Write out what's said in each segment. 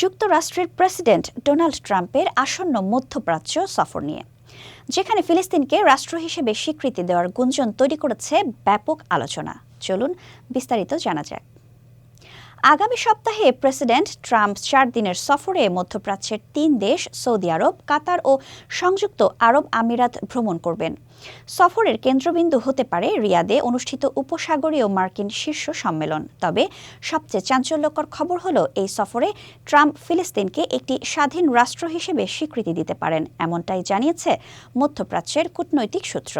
যুক্তরাষ্ট্রের president Donald ট্রাম্পের আসন্ন মধ্যপ্রাচ্য সফর নিয়ে, যেখানে ফিলিস্তিনকে রাষ্ট্র হিসেবে স্বীকৃতি দেওয়ার গুঞ্জন তৈরি করেছে ব্যাপক আলোচনা। চলুন বিস্তারিত জানা যাক। আগামী সপ্তাহে প্রেসিডেন্ট ট্রাম্প 4 দিনের সফরে মধ্যপ্রাচ্যের 3 দেশ সৌদি আরব, কাতার ও সংযুক্ত আরব আমিরাত ভ্রমণ করবেন। সফরের কেন্দ্রবিন্দু হতে পারে রিয়াদে অনুষ্ঠিত উপসাগরীয় মার্কিন শীর্ষ সম্মেলন। তবে সবচেয়ে চাঞ্চল্যকর খবর হলো, এই সফরে ট্রাম্প ফিলিস্তিনকে একটি স্বাধীন রাষ্ট্র হিসেবে স্বীকৃতি দিতে পারেন, এমনটাই জানিয়েছে মধ্যপ্রাচ্যের কূটনৈতিক সূত্র।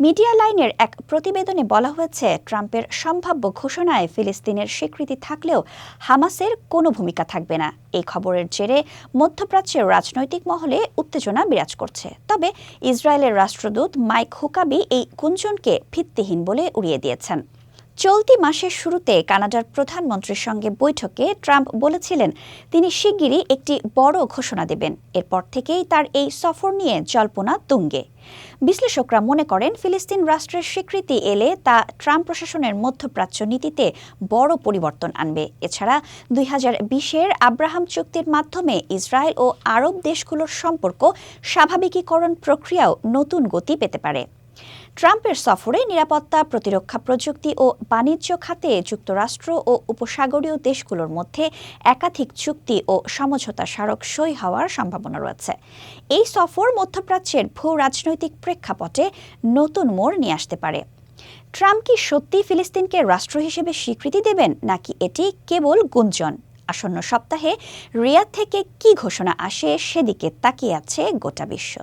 মিডিয়া লাইনের এক প্রতিবেদনে বলা হয়েছে, ট্রাম্পের সম্ভাব্য ঘোষণায় ফিলিস্তিনের স্বীকৃতি থাকলেও হামাসের কোনো ভূমিকা থাকবে না। এই খবরের জেরে মধ্যপ্রাচ্যের রাজনৈতিক মহলে উত্তেজনা বিরাজ করছে। তবে ইসরায়েলের রাষ্ট্রদূত মাইক হুকাবি এই গুঞ্জনকে ভিত্তিহীন বলে উড়িয়ে দিয়েছেন। চলতি মাসের শুরুতে কানাডার প্রধানমন্ত্রীর সঙ্গে বৈঠকে ট্রাম্প বলেছিলেন তিনি শিগগিরই একটি বড় ঘোষণা দেবেন। এরপর থেকেই তার এই সফর নিয়ে জল্পনা তুঙ্গে। বিশ্লেষকরা মনে করেন, ফিলিস্তিন রাষ্ট্রের স্বীকৃতি এলে তা ট্রাম্প প্রশাসনের মধ্যপ্রাচ্য নীতিতে বড় পরিবর্তন আনবে। এছাড়া 2020-এর আব্রাহাম চুক্তির মাধ্যমে ইসরায়েল ও আরব দেশগুলোর সম্পর্ক স্বাভাবিকীকরণ প্রক্রিয়াও নতুন গতি পেতে পারে। ট্রাম্পের সফরে নিরাপত্তা, প্রতিরক্ষা প্রযুক্তি ও বাণিজ্য খাতে যুক্তরাষ্ট্র ও উপসাগরীয় দেশগুলোর মধ্যে একাধিক চুক্তি ও সমঝোতা স্মারক সই হওয়ার সম্ভাবনা রয়েছে। এই সফর মধ্যপ্রাচ্যের ভূ রাজনৈতিক প্রেক্ষাপটে নতুন মোড় নিয়ে আসতে পারে। ট্রাম্প কি সত্যিই ফিলিস্তিনকে রাষ্ট্র হিসেবে স্বীকৃতি দেবেন, নাকি এটি কেবল গুঞ্জন? আসন্ন সপ্তাহে রিয়াদ থেকে কী ঘোষণা আসে, সেদিকে তাকিয়ে আছে গোটা বিশ্ব।